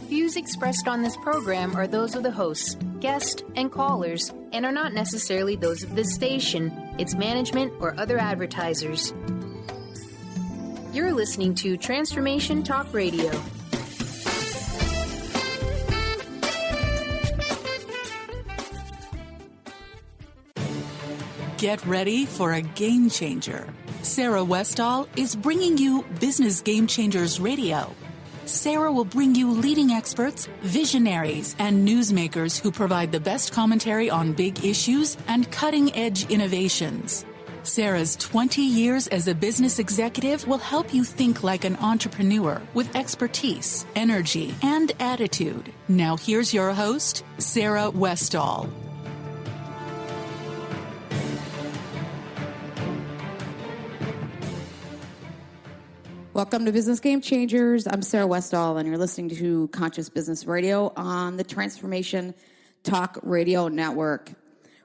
Views expressed on this program are those of the host, guest, and callers, and are not necessarily those of this station, its management, or other advertisers. You're listening to Transformation Talk Radio. Get ready for a game changer. Sarah Westall is bringing you Business Game Changers Radio. Sarah will bring you leading experts, visionaries, and newsmakers who provide the best commentary on big issues and cutting-edge innovations. Sarah's 20 years as a business executive will help you think like an entrepreneur with expertise, energy, and attitude. Now here's your host, Sarah Westall. Welcome to Business Game Changers. I'm Sarah Westall, and you're listening to Conscious Business Radio on the Transformation Talk Radio Network.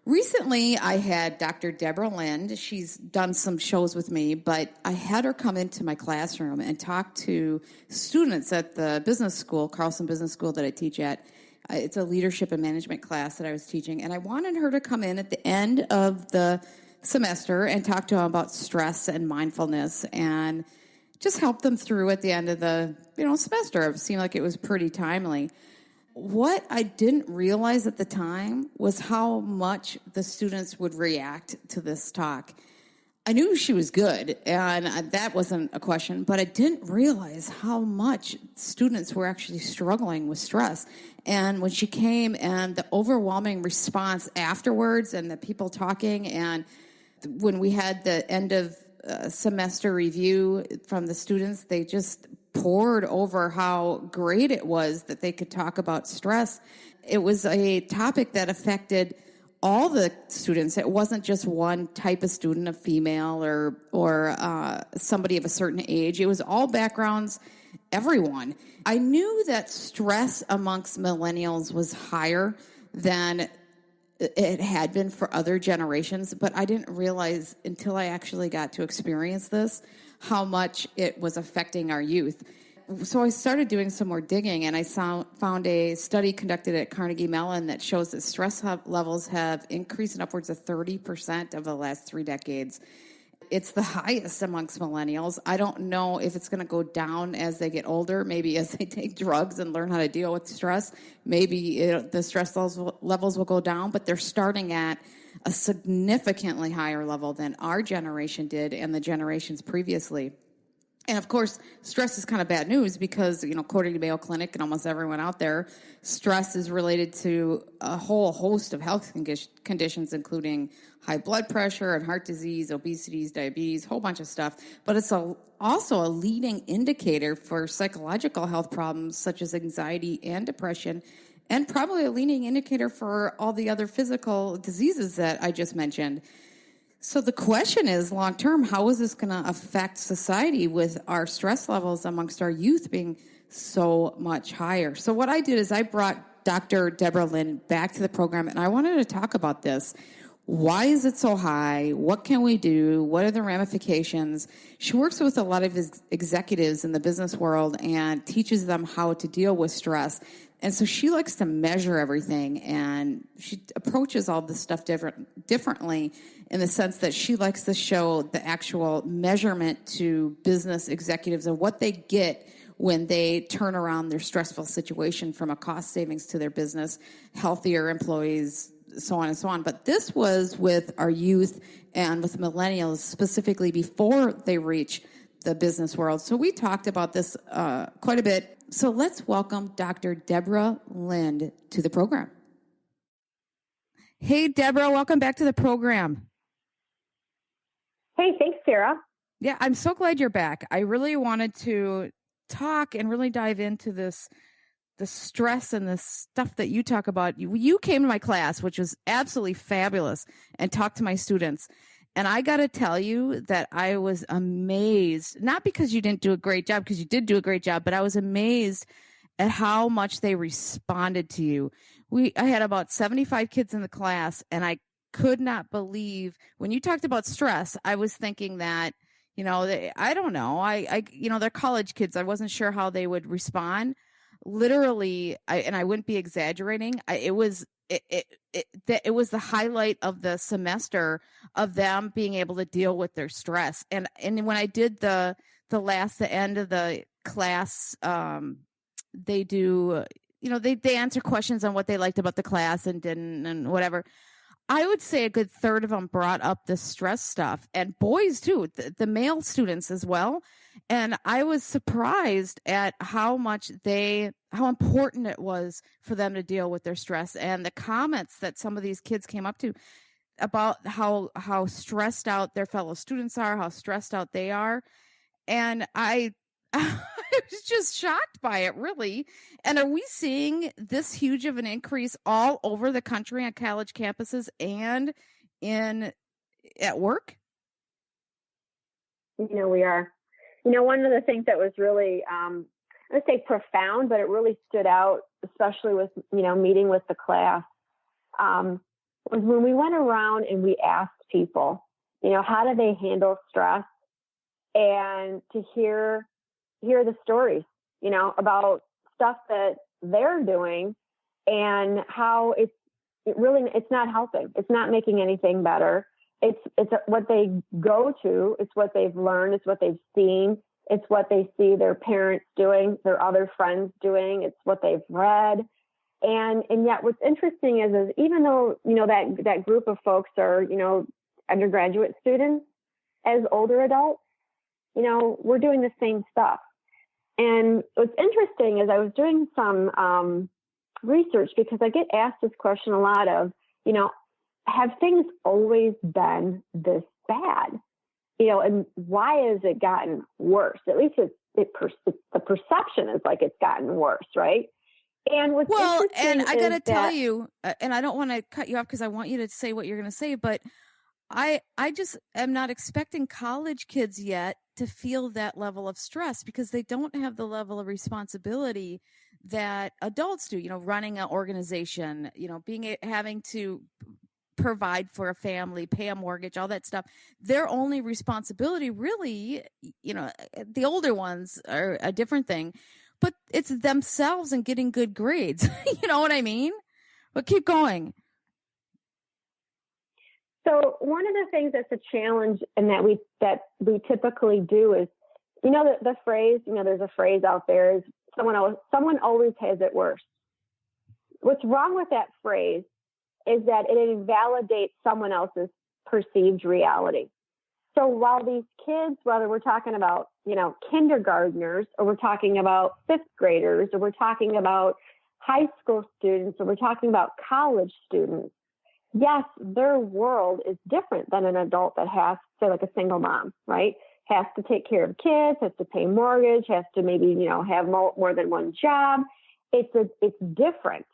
Recently, I had Dr. Debra Lindh. She's done some shows with me, but I had her come into my classroom and talk to students at the business school, Carlson Business School that I teach at. It's a leadership and management class that I was teaching, and I wanted her to come in at the end of the semester and talk to them about stress and mindfulness and just help them through at the end of the semester. It seemed like it was pretty timely. What I didn't realize at the time was how much the students would react to this talk. I knew she was good, and that wasn't a question, but I didn't realize how much students were actually struggling with stress. And when she came and the overwhelming response afterwards and the people talking, and when we had the end of semester review from the students, they just poured over how great it was that they could talk about stress. It was a topic that affected all the students. It wasn't just one type of student, a female or somebody of a certain age. It was all backgrounds, everyone. I knew that stress amongst millennials was higher than it had been for other generations, but I didn't realize until I actually got to experience this how much it was affecting our youth. So I started doing some more digging, and I found a study conducted at Carnegie Mellon that shows that stress levels have increased in upwards of 30% over the last 3 decades. It's the highest amongst millennials. I don't know if it's going to go down as they get older, maybe as they take drugs and learn how to deal with stress. Maybe the stress levels will go down, but they're starting at a significantly higher level than our generation did and the generations previously. And of course, stress is kind of bad news because, according to Mayo Clinic and almost everyone out there, stress is related to a whole host of health conditions, including high blood pressure and heart disease, obesity, diabetes, a whole bunch of stuff. But it's also a leading indicator for psychological health problems such as anxiety and depression, and probably a leading indicator for all the other physical diseases that I just mentioned. So the question is, long term, how is this going to affect society with our stress levels amongst our youth being so much higher? So what I did is I brought Dr. Debra Lindh back to the program, and I wanted to talk about this. Why is it so high? What can we do? What are the ramifications? She works with a lot of executives in the business world and teaches them how to deal with stress. And so she likes to measure everything, and she approaches all this stuff differently in the sense that she likes to show the actual measurement to business executives of what they get when they turn around their stressful situation from a cost savings to their business, healthier employees, so on and so on. But this was with our youth and with millennials specifically before they reach the business world. So we talked about this quite a bit. So let's welcome Dr. Debra Lindh to the program. Hey, Debra, welcome back to the program. Hey, thanks, Sarah. Yeah, I'm so glad you're back. I really wanted to talk and really dive into the stress and the stuff that you talk about. You came to my class, which was absolutely fabulous, and talked to my students. And I got to tell you that I was amazed, not because you didn't do a great job, because you did do a great job, but I was amazed at how much they responded to you. I had about 75 kids in the class, and I could not believe when you talked about stress. I was thinking that, I don't know. They're college kids. I wasn't sure how they would respond, literally, I wouldn't be exaggerating. It was the highlight of the semester of them being able to deal with their stress. And when I did the end of the class, they do, they answer questions on what they liked about the class and didn't and whatever. I would say a good third of them brought up the stress stuff, and boys too, the male students as well. And I was surprised at how important it was for them to deal with their stress, and the comments that some of these kids came up to about how stressed out their fellow students are, how stressed out they are. And I was just shocked by it, really. And are we seeing this huge of an increase all over the country on college campuses and at work? We are. One of the things that was really, I would say profound, but it really stood out, especially with, meeting with the class, was when we went around and we asked people, how do they handle stress? And to hear the stories, about stuff that they're doing and how it's not helping. It's not making anything better. It's what they go to. It's what they've learned. It's what they've seen. It's what they see their parents doing, their other friends doing. It's what they've read. And yet what's interesting is even though, that group of folks are, undergraduate students, as older adults, we're doing the same stuff. And what's interesting is I was doing some research, because I get asked this question a lot of, have things always been this bad? And why has it gotten worse? At least the perception is like it's gotten worse, right? And what's interesting I got to tell you, and I don't want to cut you off because I want you to say what you're going to say, but I just am not expecting college kids yet to feel that level of stress, because they don't have the level of responsibility that adults do, running an organization, having to provide for a family, pay a mortgage, all that stuff. Their only responsibility really, the older ones are a different thing, but it's themselves and getting good grades. You know what I mean? But keep going. So one of the things that's a challenge and that we typically do is, the phrase, there's a phrase out there is someone always has it worse. What's wrong with that phrase is that it invalidates someone else's perceived reality. So while these kids, whether we're talking about, kindergartners, or we're talking about fifth graders, or we're talking about high school students, or we're talking about college students, yes, their world is different than an adult that has, say, like a single mom, right? Has to take care of kids, has to pay mortgage, has to maybe, have more than one job. It's different,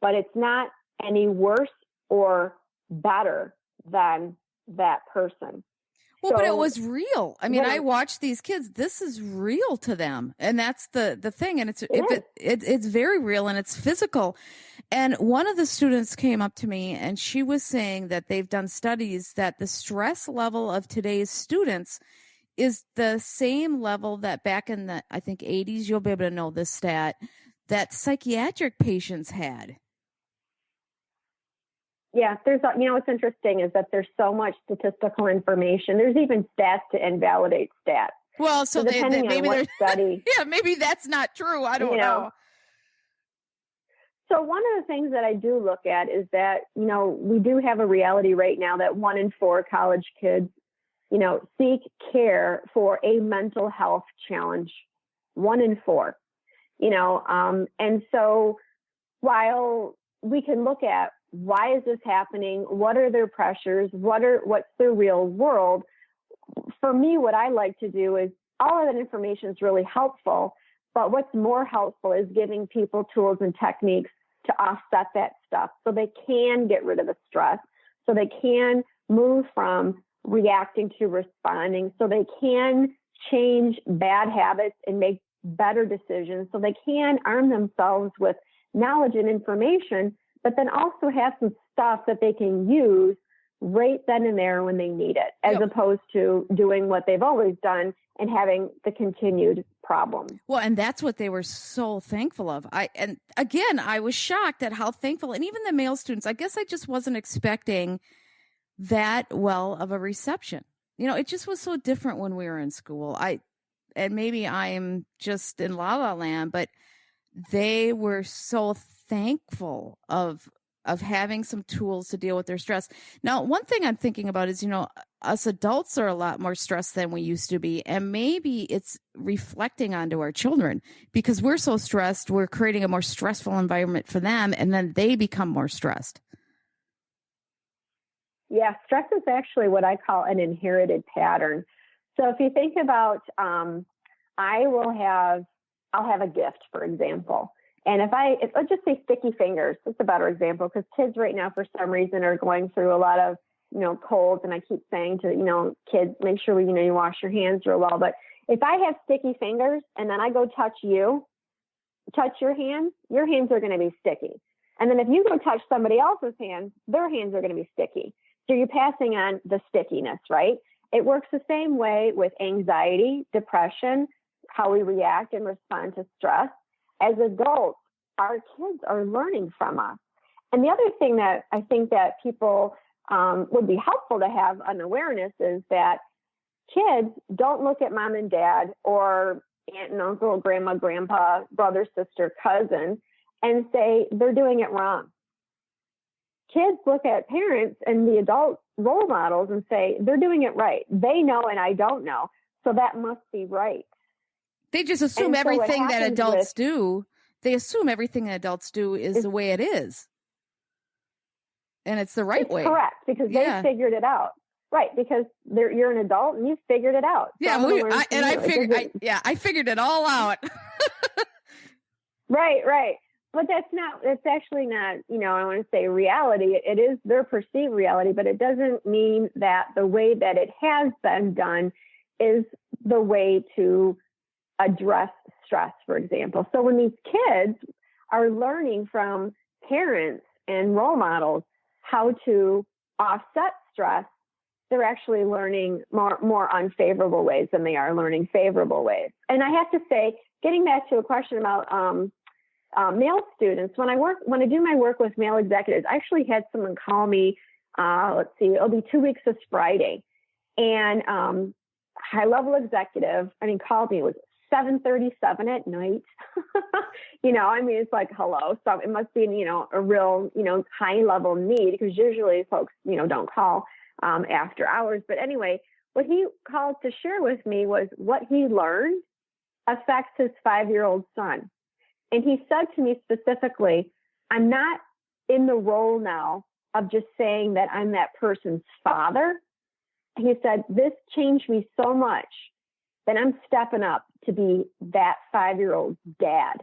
but it's not any worse or better than that person. Well, but it was real. I mean, I watched these kids. This is real to them, and that's the thing. And it's very real, and it's physical. And one of the students came up to me, and she was saying that they've done studies that the stress level of today's students is the same level that back in the, I think, 80s, you'll be able to know this stat, that psychiatric patients had. Yeah, there's, what's interesting is that there's so much statistical information. There's even stats to invalidate stats. Well, so depending on what study. Yeah, maybe that's not true. I don't know. So one of the things that I do look at is that, we do have a reality right now that 1 in 4 college kids, seek care for a mental health challenge. 1 in 4, and so while we can look at why is this happening, what are their pressures, what's their real world, for me, what I like to do is all of that information is really helpful, but what's more helpful is giving people tools and techniques to offset that stuff so they can get rid of the stress, so they can move from reacting to responding, so they can change bad habits and make better decisions, so they can arm themselves with knowledge and information, but then also have some stuff that they can use right then and there when they need it, as opposed to doing what they've always done and having the continued problem. Well, and that's what they were so thankful of. And again, I was shocked at how thankful, and even the male students, I guess I just wasn't expecting that well of a reception. It just was so different when we were in school. And maybe I'm just in la la land, but they were so thankful of having some tools to deal with their stress. Now, one thing I'm thinking about is, us adults are a lot more stressed than we used to be. And maybe it's reflecting onto our children because we're so stressed. We're creating a more stressful environment for them. And then they become more stressed. Yeah, stress is actually what I call an inherited pattern. So if you think about, I'll have a gift, for example. And if let's just say sticky fingers, that's a better example, because kids right now, for some reason, are going through a lot of, colds. And I keep saying to, kids, make sure you wash your hands real well. But if I have sticky fingers and then I go touch your hands are going to be sticky. And then if you go touch somebody else's hands, their hands are going to be sticky. So you're passing on the stickiness, right? It works the same way with anxiety, depression, how we react and respond to stress. As adults, our kids are learning from us. And the other thing that I think that people would be helpful to have an awareness is that kids don't look at mom and dad or aunt and uncle, grandma, grandpa, brother, sister, cousin, and say they're doing it wrong. Kids look at parents and the adult role models and say they're doing it right. They know and I don't know, so that must be right. They just assume everything that adults do. They assume everything that adults do is the way it is. And it's the right way. Correct, because they figured it out. Right, because you're an adult and you figured it out. So I figured it all out. Right. But that's actually not, I want to say reality. It is their perceived reality, but it doesn't mean that the way that it has been done is the way to address stress, for example. So when these kids are learning from parents and role models how to offset stress, they're actually learning more unfavorable ways than they are learning favorable ways. And I have to say, getting back to a question about male students, when I do my work with male executives, I actually had someone call me, it'll be 2 weeks this Friday. And high-level executive, called me, it was 7:37 at night. It's like, hello. So it must be, a real, high-level need, because usually folks, don't call after hours. But anyway, what he called to share with me was what he learned affects his 5-year-old son. And he said to me specifically, I'm not in the role now of just saying that I'm that person's father. He said, this changed me so much that I'm stepping up to be that 5-year-old's dad.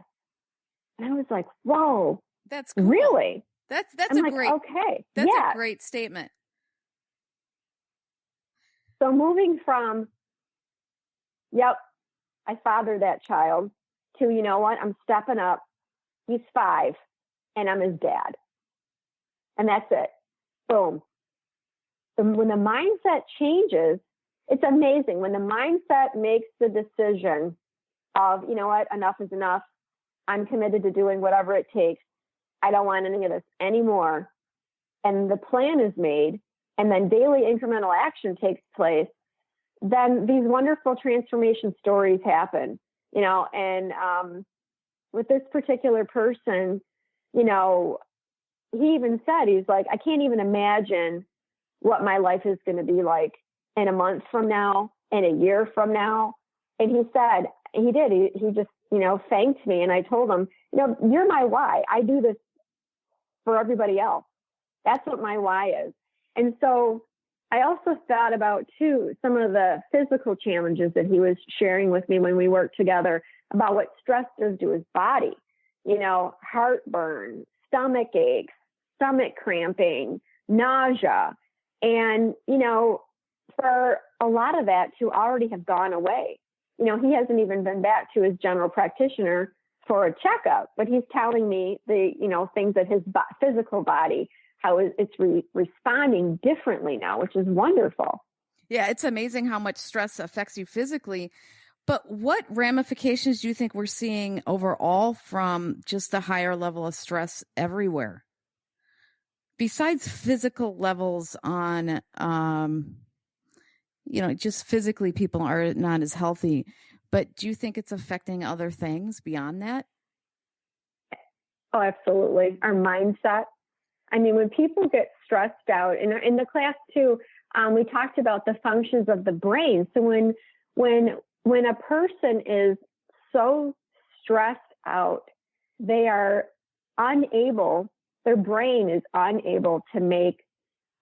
And I was like, whoa, that's cool. Really? That's a great statement. So moving from, I fathered that child, to, you know what, I'm stepping up. He's 5 and I'm his dad. And that's it. Boom. So when the mindset changes, it's amazing. When the mindset makes the decision of, you know what, enough is enough. I'm committed to doing whatever it takes. I don't want any of this anymore. And the plan is made, and then daily incremental action takes place, then these wonderful transformation stories happen. And with this particular person, he even said, he's like, I can't even imagine what my life is going to be like in a month from now, in a year from now. And he said, he just, thanked me. And I told him, you're my why. I do this for everybody else. That's what my why is. And so I also thought about, too, some of the physical challenges that he was sharing with me when we worked together about what stress does to his body, heartburn, stomach aches, stomach cramping, nausea. And, for a lot of that to already have gone away. He hasn't even been back to his general practitioner for a checkup, but he's telling me the, things that his physical body, how it's responding differently now, which is wonderful. Yeah, it's amazing how much stress affects you physically. But what ramifications do you think we're seeing overall from just the higher level of stress everywhere? Besides physical levels on, just physically people are not as healthy. But do you think it's affecting other things beyond that? Oh, absolutely. Our mindset. I mean, when people get stressed out, in the class too, we talked about the functions of the brain. So when a person is so stressed out, they are unable, their brain is unable to make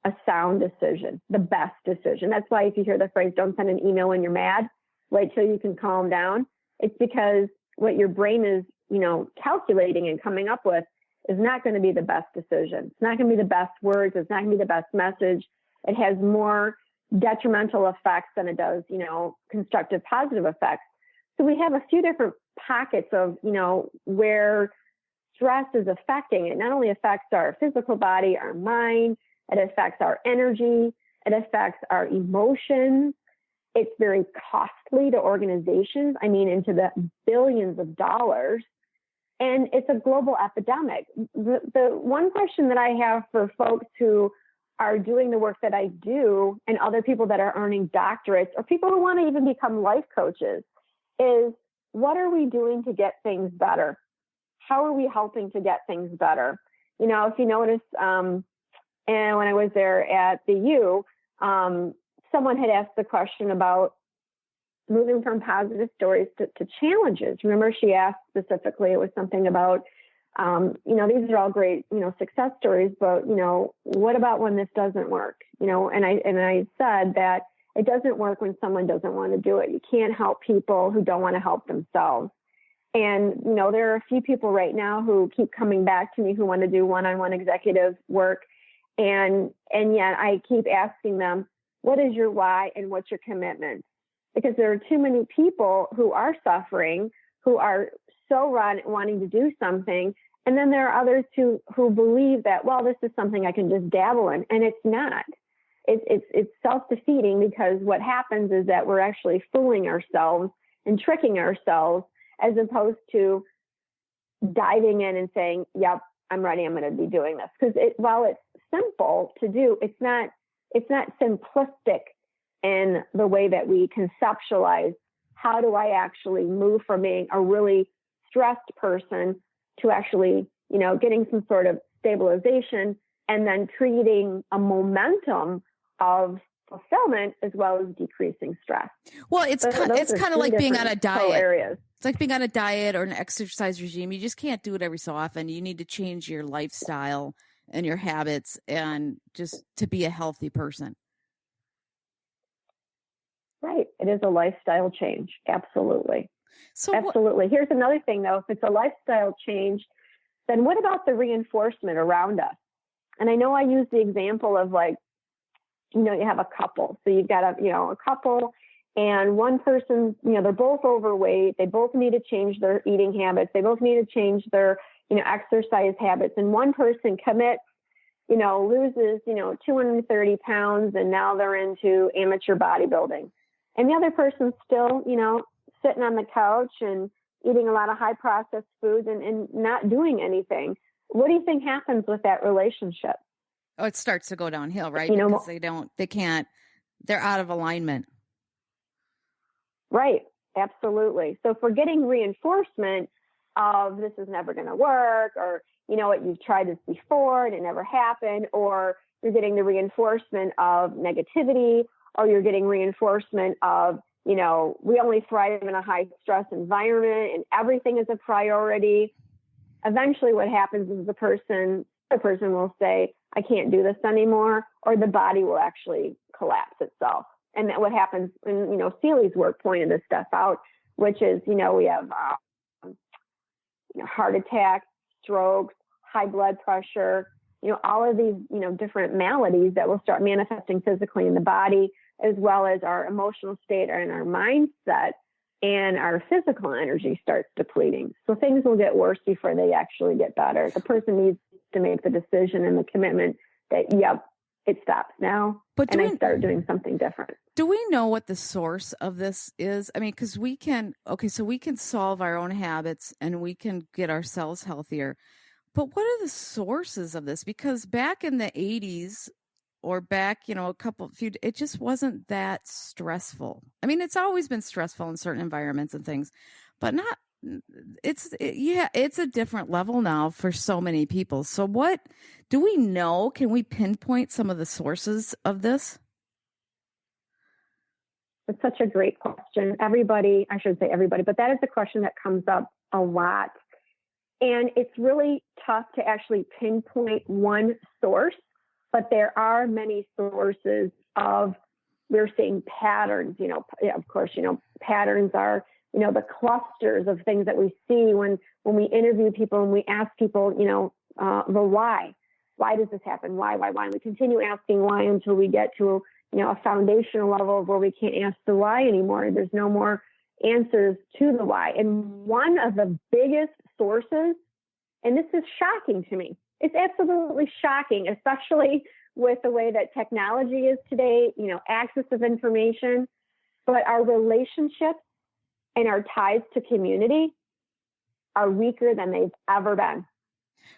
a sound decision, the best decision. That's why if you hear the phrase, don't send an email when you're mad, wait till you can calm down. It's because what your brain is, calculating and coming up with is not going to be the best decision. It's not going to be the best words. It's not going to be the best message. It has more detrimental effects than it does, constructive, positive effects. So we have a few different pockets of, where stress is affecting. It not only affects our physical body, our mind, it affects our energy, it affects our emotions. It's very costly to organizations. I mean, into the billions of dollars. And it's a global epidemic. The one question that I have for folks who are doing the work that I do and other people that are earning doctorates or people who want to even become life coaches is, what are we doing to get things better? How are we helping to get things better? If you notice, and when I was there at the U, someone had asked the question about moving from positive stories to challenges. Remember, she asked specifically, it was something about, these are all great, success stories, but, what about when this doesn't work? And I said that it doesn't work when someone doesn't want to do it. You can't help people who don't want to help themselves. And, there are a few people right now who keep coming back to me who want to do one-on-one executive work. And yet I keep asking them, what is your why and what's your commitment? Because there are too many people who are suffering, who are so wanting to do something. And then there are others who believe that, well, this is something I can just dabble in. And it's not. It's self-defeating, because what happens is that we're actually fooling ourselves and tricking ourselves, as opposed to diving in and saying, yep, I'm ready. I'm going to be doing this. Because while it's simple to do, it's not simplistic in the way that we conceptualize how do I actually move from being a really stressed person to actually, getting some sort of stabilization and then creating a momentum of fulfillment as well as decreasing stress. Well, it's kind of like being on a diet. Areas. It's like being on a diet or an exercise regime. You just can't do it every so often. You need to change your lifestyle and your habits and just to be a healthy person. Right. It is a lifestyle change. Absolutely. So absolutely. Here's another thing, though. If it's a lifestyle change, then what about the reinforcement around us? And I know I use the example of you have a couple. So you've got a couple, and one person, they're both overweight. They both need to change their eating habits. They both need to change their, exercise habits. And one person commits, loses, 230 pounds, and now they're into amateur bodybuilding. And the other person's still, sitting on the couch and eating a lot of high processed foods and not doing anything. What do you think happens with that relationship? Oh, it starts to go downhill, right? Because they're out of alignment. Right. Absolutely. So if we're getting reinforcement of this is never going to work, or, you've tried this before and it never happened, or you're getting the reinforcement of negativity, or you're getting reinforcement of, we only thrive in a high stress environment and everything is a priority. Eventually what happens is the person will say, I can't do this anymore, or the body will actually collapse itself. And that what happens, and, Seeley's work pointed this stuff out, which is, we have heart attacks, strokes, high blood pressure, all of these, different maladies that will start manifesting physically in the body, as well as our emotional state and our mindset, and our physical energy starts depleting. So things will get worse before they actually get better. The person needs to make the decision and the commitment that, yep, it stops now. And I start doing something different. Do we know what the source of this is? I mean, because we can solve our own habits and we can get ourselves healthier. But what are the sources of this? Because back in the 80s or back, it just wasn't that stressful. I mean, it's always been stressful in certain environments and things, but it's a different level now for so many people. So what do we know? Can we pinpoint some of the sources of this? It's such a great question. I shouldn't say everybody, but that is a question that comes up a lot. And it's really tough to actually pinpoint one source, but there are many sources we're seeing patterns, of course, patterns are, the clusters of things that we see when we interview people and we ask people, the why. Why does this happen? Why? And we continue asking why until we get to a foundational level where we can't ask the why anymore. There's no more answers to the why. And one of the biggest sources, and this is shocking to me, it's absolutely shocking, especially with the way that technology is today, access of information, but our relationships and our ties to community are weaker than they've ever been.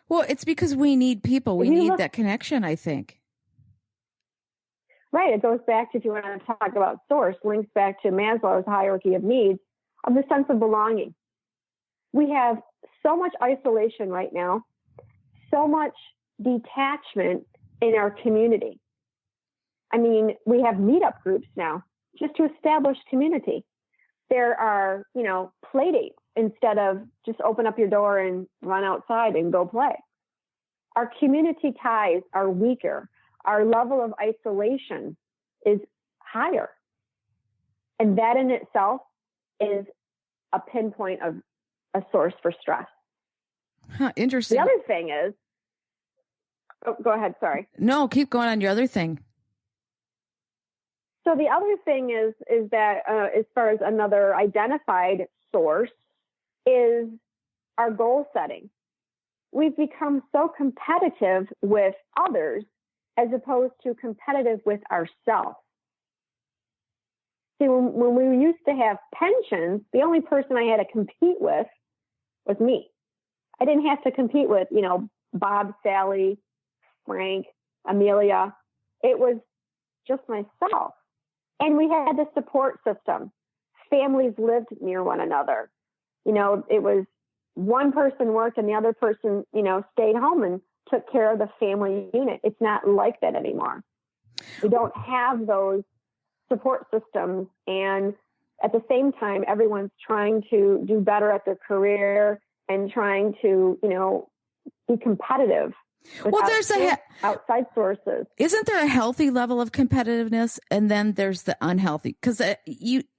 Well, it's because we need people. We need that connection, I think. Right. It goes back to, if you want to talk about source, links back to Maslow's hierarchy of needs, of the sense of belonging. We have so much isolation right now, so much detachment in our community. I mean, we have meetup groups now just to establish community. There are, play dates instead of just open up your door and run outside and go play. Our community ties are weaker. Our level of isolation is higher. And that in itself is a pinpoint of a source for stress. Huh, interesting. The other thing is, go ahead, sorry. No, keep going on your other thing. So the other thing is that as far as another identified source is our goal setting. We've become so competitive with others as opposed to competitive with ourselves. See, when we used to have pensions, the only person I had to compete with was me. I didn't have to compete with, Bob, Sally, Frank, Amelia. It was just myself. And we had the support system. Families lived near one another. It was one person worked and the other person, stayed home and took care of the family unit. It's not like that anymore. We don't have those support systems. And at the same time, everyone's trying to do better at their career and trying to, be competitive. Well, there's outside sources. Isn't there a healthy level of competitiveness, and then there's the unhealthy? Because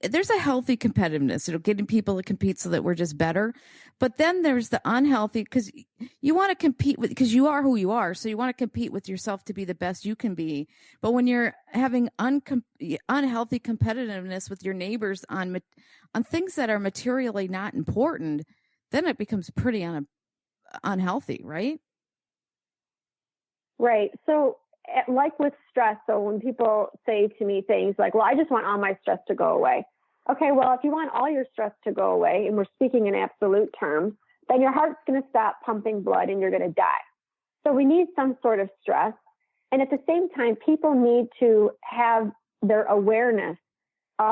there's a healthy competitiveness, getting people to compete so that we're just better. But then there's the unhealthy, because you want to compete because you are who you are, so you want to compete with yourself to be the best you can be. But when you're having unhealthy competitiveness with your neighbors on things that are materially not important, then it becomes pretty unhealthy, right? Right. So like with stress, so when people say to me things like, well, I just want all my stress to go away. Okay, well, if you want all your stress to go away, and we're speaking in absolute terms, then your heart's going to stop pumping blood and you're going to die. So we need some sort of stress. And at the same time, people need to have their awareness,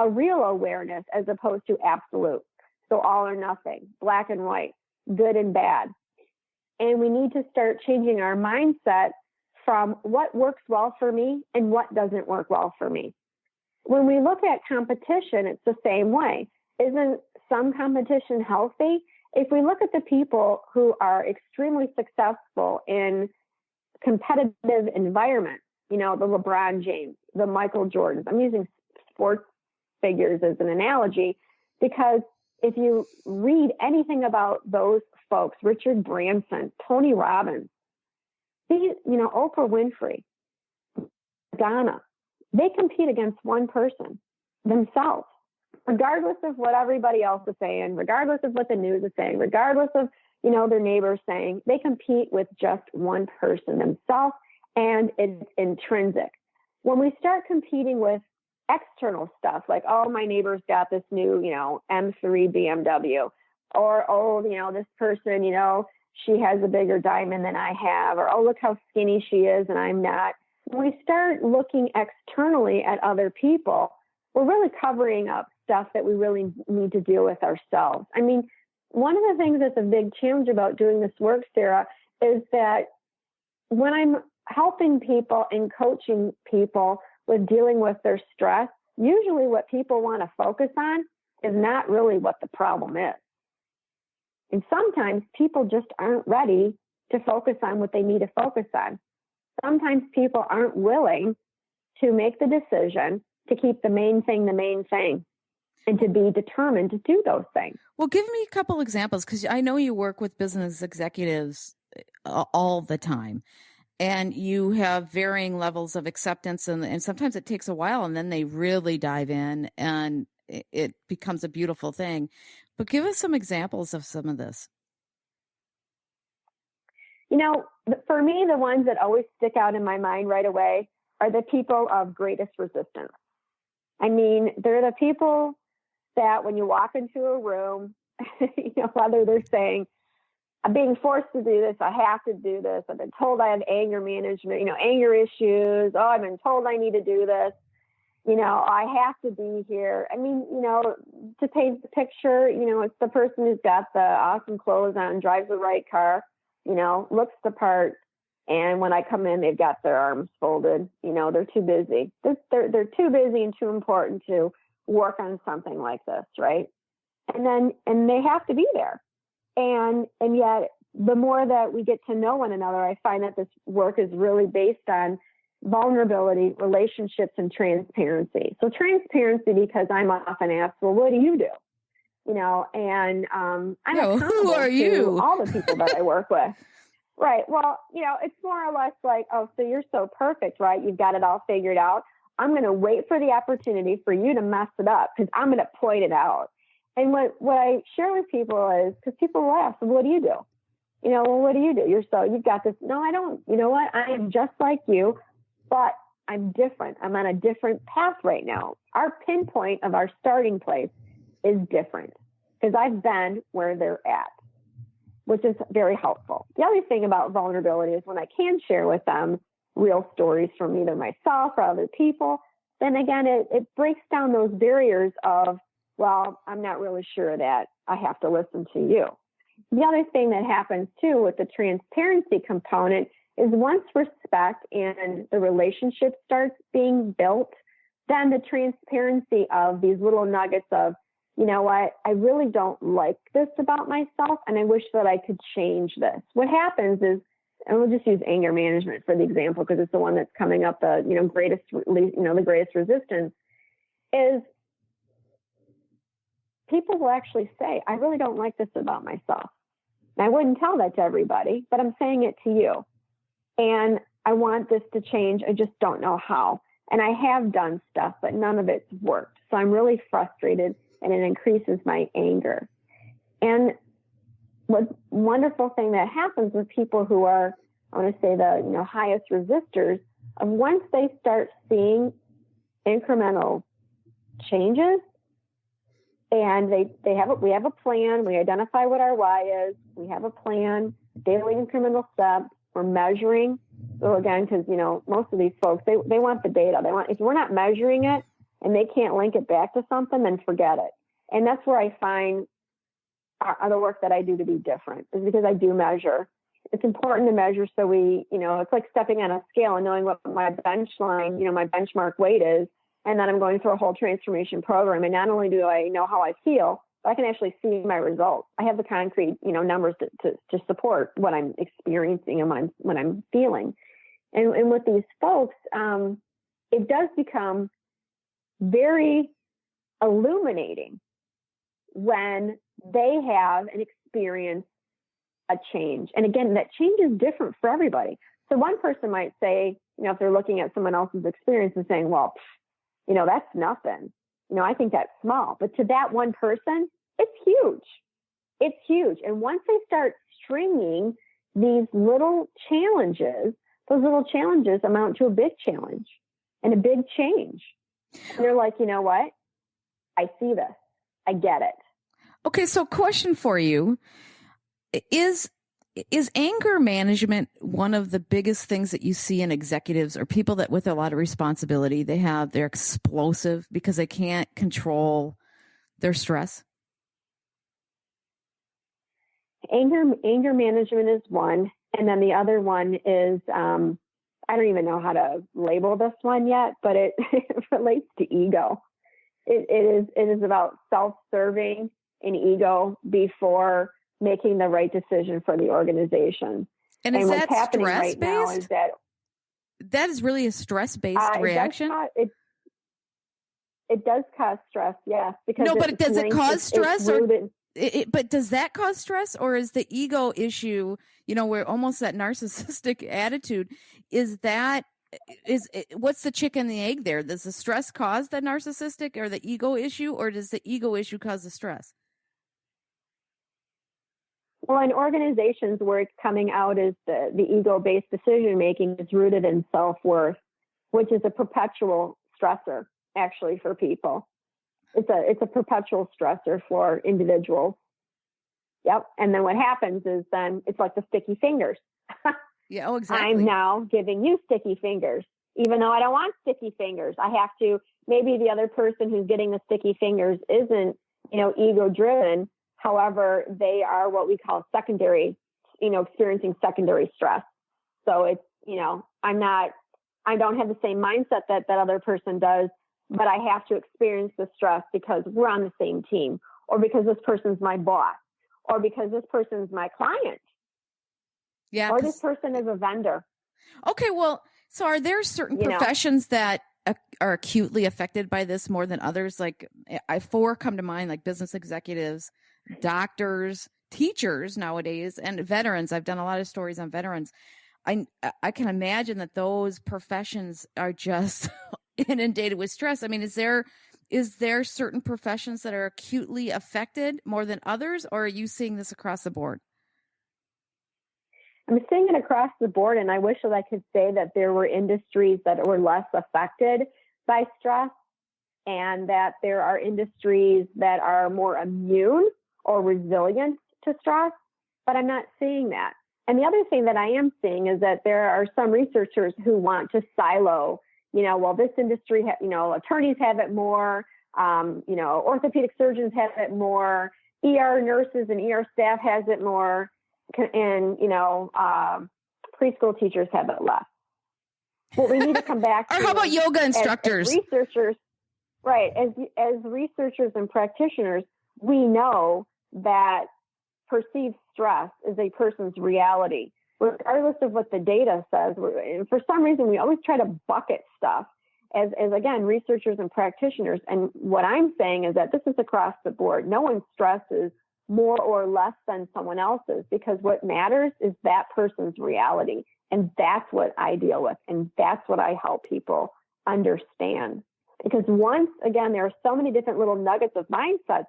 real awareness, as opposed to absolute. So all or nothing, black and white, good and bad. And we need to start changing our mindset from what works well for me and what doesn't work well for me. When we look at competition, it's the same way. Isn't some competition healthy? If we look at the people who are extremely successful in competitive environments, the LeBron James, the Michael Jordans, I'm using sports figures as an analogy, because if you read anything about those folks, Richard Branson, Tony Robbins, Oprah Winfrey, Madonna, they compete against one person, themselves, regardless of what everybody else is saying, regardless of what the news is saying, regardless of, their neighbors saying. They compete with just one person, themselves, and it's intrinsic. When we start competing with external stuff, like, oh, my neighbor's got this new, M3 BMW, or, oh, this person, she has a bigger diamond than I have, or, oh, look how skinny she is and I'm not. When we start looking externally at other people, we're really covering up stuff that we really need to deal with ourselves. I mean, one of the things that's a big challenge about doing this work, Sarah, is that when I'm helping people and coaching people with dealing with their stress, usually what people want to focus on is not really what the problem is. And sometimes people just aren't ready to focus on what they need to focus on. Sometimes people aren't willing to make the decision to keep the main thing, and to be determined to do those things. Well, give me a couple examples, because I know you work with business executives all the time, and you have varying levels of acceptance, and sometimes it takes a while, and then they really dive in, and it becomes a beautiful thing. But give us some examples of some of this. For me, the ones that always stick out in my mind right away are the people of greatest resistance. I mean, they're the people that when you walk into a room, whether they're saying, I'm being forced to do this, I have to do this, I've been told I have anger management, anger issues, oh, I've been told I need to do this, I have to be here. I mean, to paint the picture, it's the person who's got the awesome clothes on, drives the right car, looks the part, and when I come in, they've got their arms folded, they're too busy. They're too busy and too important to work on something like this, right? And they have to be there. And yet, the more that we get to know one another, I find that this work is really based on vulnerability, relationships, and transparency. So transparency, because I'm often asked, well, what do you do? And I'm accountable who are you? to all the people that I work with. Right. Well, it's more or less like, oh, so you're so perfect, right? You've got it all figured out. I'm going to wait for the opportunity for you to mess it up, because I'm going to point it out. And what I share with people is, because people will ask, well, what do you do? Well, what do you do? You've got this. No, I don't. You know what? I am just like you, but I'm different. I'm on a different path right now. Our pinpoint of our starting place is different, because I've been where they're at, which is very helpful. The other thing about vulnerability is when I can share with them real stories from either myself or other people, then again, it breaks down those barriers of, well, I'm not really sure that I have to listen to you. The other thing that happens too with the transparency component is once respect and the relationship starts being built, then the transparency of these little nuggets of, you know what, I really don't like this about myself, and I wish that I could change this. What happens is, and we'll just use anger management for the example, because it's the one that's coming up the greatest resistance, is people will actually say, I really don't like this about myself. And I wouldn't tell that to everybody, but I'm saying it to you. And I want this to change. I just don't know how. And I have done stuff, but none of it's worked. So I'm really frustrated, and it increases my anger. And what wonderful thing that happens with people who are, I want to say the highest resistors, of once they start seeing incremental changes, and we have a plan, we identify what our why is, we have a plan, daily incremental steps, we're measuring. So again, because most of these folks, they want the data. If we're not measuring it and they can't link it back to something, then forget it. And that's where I find the work that I do to be different, is because I do measure. It's important to measure, so we, it's like stepping on a scale and knowing what my my benchmark weight is. And then I'm going through a whole transformation program. And not only do I know how I feel, but I can actually see my results. I have the concrete, numbers to support what I'm experiencing and what I'm feeling. And with these folks, it does become very illuminating when they have an experience, a change. And again, that change is different for everybody. So one person might say, if they're looking at someone else's experience and saying, well, that's nothing. I think that's small. But to that one person, it's huge. It's huge. And once they start stringing these little challenges, those little challenges amount to a big challenge and a big change. And they're like, you know what? I see this. I get it. Okay, so question for you. Is anger management one of the biggest things that you see in executives or people that with a lot of responsibility? They're explosive because they can't control their stress? Anger management is one. And then the other one is, I don't even know how to label this one yet, but it relates to ego. It is about self-serving and ego before making the right decision for the organization. And is what's that happening right now is that is really a stress-based reaction? It does cause stress, yes. Because no, but does it cause stress? But does that cause stress, or is the ego issue, where almost that narcissistic attitude, what's the chicken and the egg there? Does the stress cause the narcissistic or the ego issue, or does the ego issue cause the stress? Well, in organizations where it's coming out as the ego-based decision-making is rooted in self-worth, which is a perpetual stressor, actually, for people. It's a perpetual stressor for individuals. Yep. And then what happens is then it's like the sticky fingers. Yeah, oh, exactly. I'm now giving you sticky fingers, even though I don't want sticky fingers. I have to, maybe the other person who's getting the sticky fingers isn't, ego-driven. However, they are what we call secondary, experiencing secondary stress. So it's, I don't have the same mindset that other person does, but I have to experience the stress because we're on the same team, or because this person's my boss, or because this person's my client. Yeah. Or this person is a vendor. Okay. Well, so are there certain professions that are acutely affected by this more than others? Like four come to mind, like business executives, doctors, teachers nowadays, and veterans. I've done a lot of stories on veterans. I can imagine that those professions are just inundated with stress. I mean, is there certain professions that are acutely affected more than others, or are you seeing this across the board? I'm seeing it across the board, and I wish that I could say that there were industries that were less affected by stress, and that there are industries that are more immune or resilient to stress, but I'm not seeing that. And the other thing that I am seeing is that there are some researchers who want to silo, this industry, attorneys have it more, orthopedic surgeons have it more, ER nurses and ER staff has it more, and, preschool teachers have it less. What we need to come back to. Or how about yoga instructors? As researchers, right. As researchers and practitioners, we know that perceived stress is a person's reality, regardless of what the data says. For some reason, we always try to bucket stuff as again, researchers and practitioners. And what I'm saying is that this is across the board. No one's stress is more or less than someone else's, because what matters is that person's reality. And that's what I deal with. And that's what I help people understand. Because once again, there are so many different little nuggets of mindsets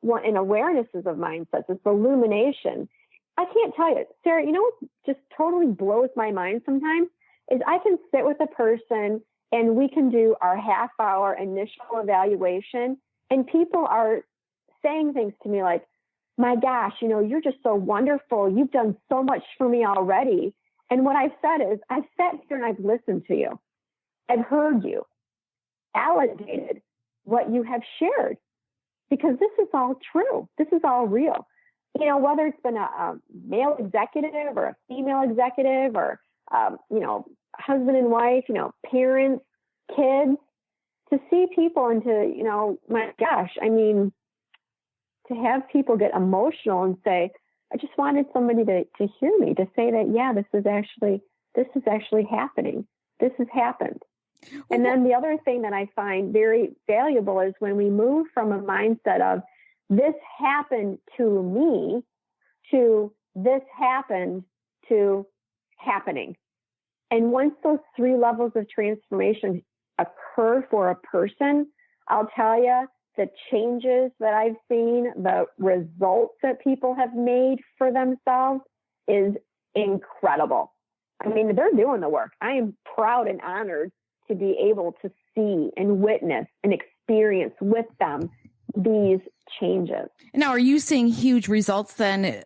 and awarenesses of mindsets. It's illumination. I can't tell you, Sarah, what just totally blows my mind sometimes is I can sit with a person and we can do our half-hour initial evaluation, and people are saying things to me like, my gosh, you're just so wonderful. You've done so much for me already. And what I've said is, I've sat here and I've listened to you. I've heard you, validated what you have shared, because this is all true. This is all real. Whether it's been a male executive or a female executive or, husband and wife, parents, kids, to see people and to, my gosh, to have people get emotional and say, I just wanted somebody to hear me, to say that, yeah, this is actually happening. This has happened. And then the other thing that I find very valuable is when we move from a mindset of this happened to me to this happened to happening. And once those three levels of transformation occur for a person, I'll tell you, the changes that I've seen, the results that people have made for themselves is incredible. I mean, they're doing the work. I am proud and honored to be able to see and witness and experience with them these changes. Now, are you seeing huge results then,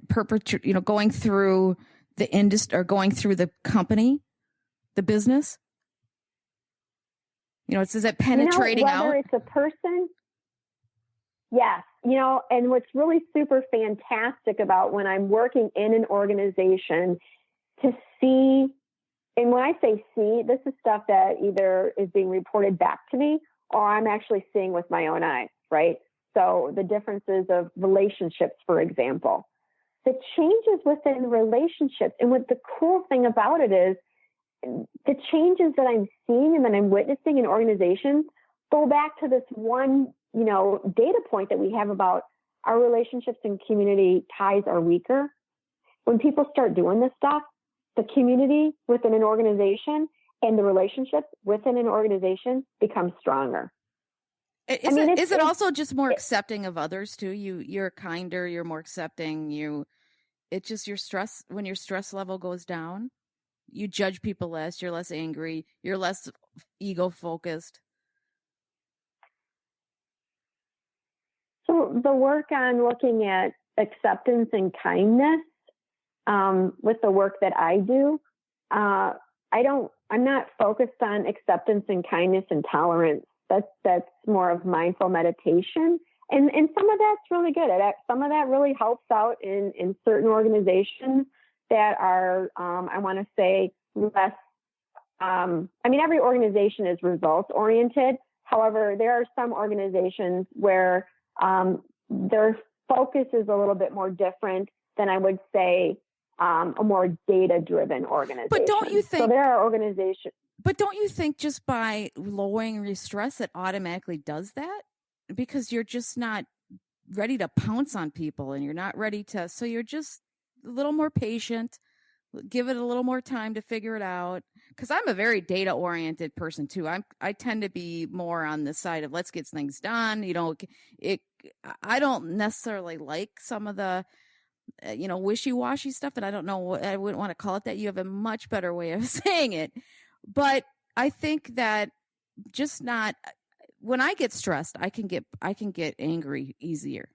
going through the industry or going through the company, the business? Is it penetrating out? Whether it's a person, yes. And what's really super fantastic about when I'm working in an organization to see, and when I say see, this is stuff that either is being reported back to me or I'm actually seeing with my own eyes, right? So the differences of relationships, for example, the changes within relationships. And what the cool thing about it is the changes that I'm seeing and that I'm witnessing in organizations go back to this one, data point that we have about our relationships and community ties are weaker. When people start doing this stuff, the community within an organization and the relationships within an organization become stronger. Is it also just more accepting of others too? You're kinder, you're more accepting, it's just your stress, when your stress level goes down, you judge people less, you're less angry, you're less ego focused. So the work on looking at acceptance and kindness, with the work that I do, I'm not focused on acceptance and kindness and tolerance. That's more of mindful meditation. And some of that's really good. Some of that really helps out in certain organizations that are, I want to say, less, every organization is results oriented. However, there are some organizations where their focus is a little bit more different than I would say a more data-driven organization. But don't you think? So there are organizations. But don't you think just by lowering your stress, it automatically does that? Because you're just not ready to pounce on people, and you're not ready to. So you're just a little more patient. Give it a little more time to figure it out. Because I'm a very data-oriented person too. I tend to be more on the side of let's get things done. I don't necessarily like some of the wishy-washy stuff, and I don't know I wouldn't want to call it that. You have a much better way of saying it. But I think that when I get stressed, I can get angry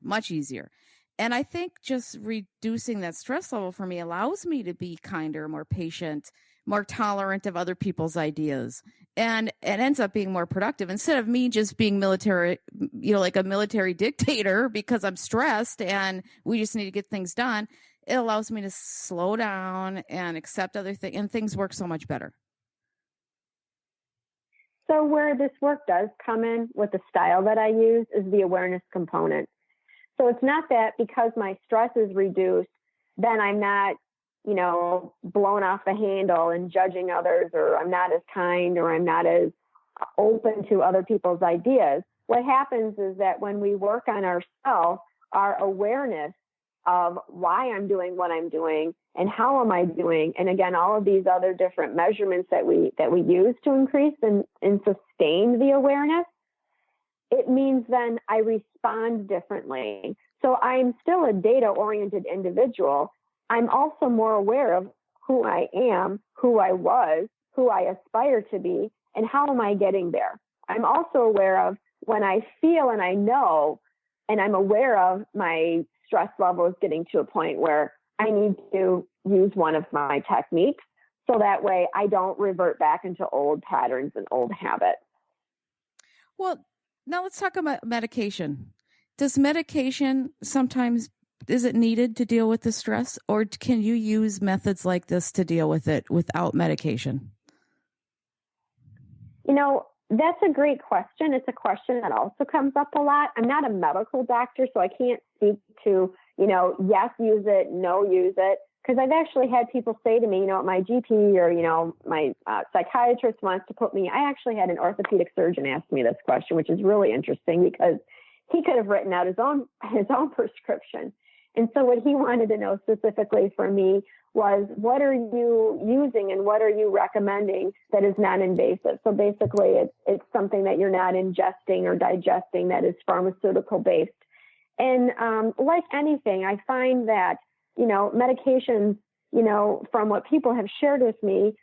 much easier. And I think just reducing that stress level for me allows me to be kinder, more patient, more tolerant of other people's ideas. And it ends up being more productive instead of me just being military, like a military dictator because I'm stressed and we just need to get things done. It allows me to slow down and accept other things, and things work so much better. So where this work does come in with the style that I use is the awareness component. So it's not that because my stress is reduced, then I'm not, blown off the handle and judging others, or I'm not as kind, or I'm not as open to other people's ideas. What happens is that when we work on ourselves, our awareness of why I'm doing what I'm doing and how am I doing, and again, all of these other different measurements that we use to increase and sustain the awareness, it means then I respond differently. So I'm still a data-oriented individual. I'm also more aware of who I am, who I was, who I aspire to be, and how am I getting there. I'm also aware of when I feel and I know, and I'm aware of my stress level is getting to a point where I need to use one of my techniques so that way I don't revert back into old patterns and old habits. Well, now let's talk about medication. Does medication sometimes, is it needed to deal with the stress, or can you use methods like this to deal with it without medication? That's a great question. It's a question that also comes up a lot. I'm not a medical doctor, so I can't speak to, yes, use it, no, use it. Because I've actually had people say to me, my GP or, my psychiatrist wants to put me. I actually had an orthopedic surgeon ask me this question, which is really interesting because he could have written out his own prescription. And so what he wanted to know specifically for me was, what are you using and what are you recommending that is non-invasive? So basically it's something that you're not ingesting or digesting that is pharmaceutical based. And like anything, I find that, medications from what people have shared with me,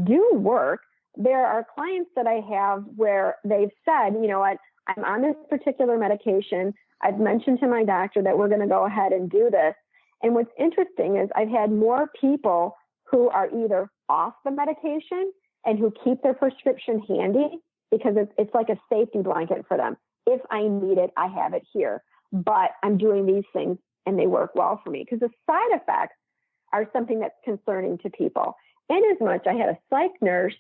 do work. There are clients that I have where they've said, you know what, I'm on this particular medication. I've mentioned to my doctor that we're going to go ahead and do this. And what's interesting is I've had more people who are either off the medication and who keep their prescription handy because it's like a safety blanket for them. If I need it, I have it here. But I'm doing these things and they work well for me, because the side effects are something that's concerning to people. In as much, I had a psych nurse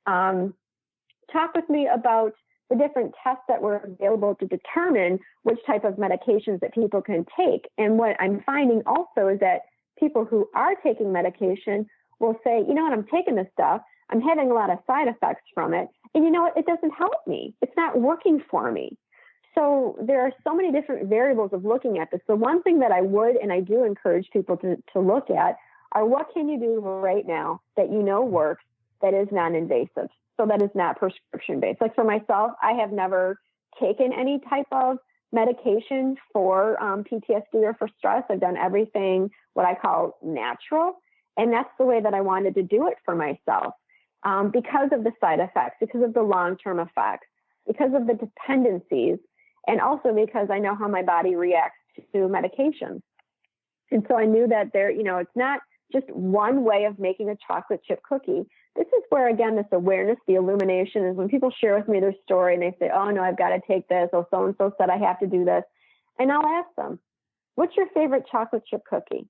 talk with me about the different tests that were available to determine which type of medications that people can take. And what I'm finding also is that people who are taking medication will say, you know what, I'm taking this stuff, I'm having a lot of side effects from it, and you know what, it doesn't help me. It's not working for me. So there are so many different variables of looking at this. The one thing that I would, and I do encourage people to look at, are what can you do right now that you know works, that is non-invasive, so that is not prescription-based. Like for myself, I have never taken any type of medication for PTSD or for stress. I've done everything what I call natural, and that's the way that I wanted to do it for myself, because of the side effects, because of the long-term effects, because of the dependencies, and also because I know how my body reacts to medications. And so I knew that it's not just one way of making a chocolate chip cookie. This is where, again, this awareness, the illumination is when people share with me their story and they say, oh no, I've got to take this. Oh, so-and-so said I have to do this. And I'll ask them, what's your favorite chocolate chip cookie?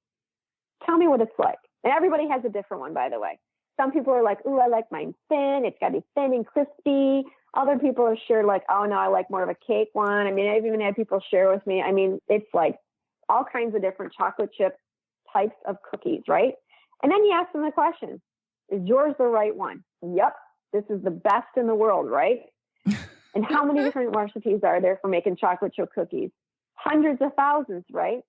Tell me what it's like. And everybody has a different one, by the way. Some people are like, ooh, I like mine thin. It's got to be thin and crispy. Other people have shared like, oh no, I like more of a cake one. I mean, I've even had people share with me. I mean, it's like all kinds of different chocolate chip types of cookies, right? And then you ask them the question, is yours the right one? Yep. This is the best in the world, right? And how many different recipes are there for making chocolate chip cookies? Hundreds of thousands, right?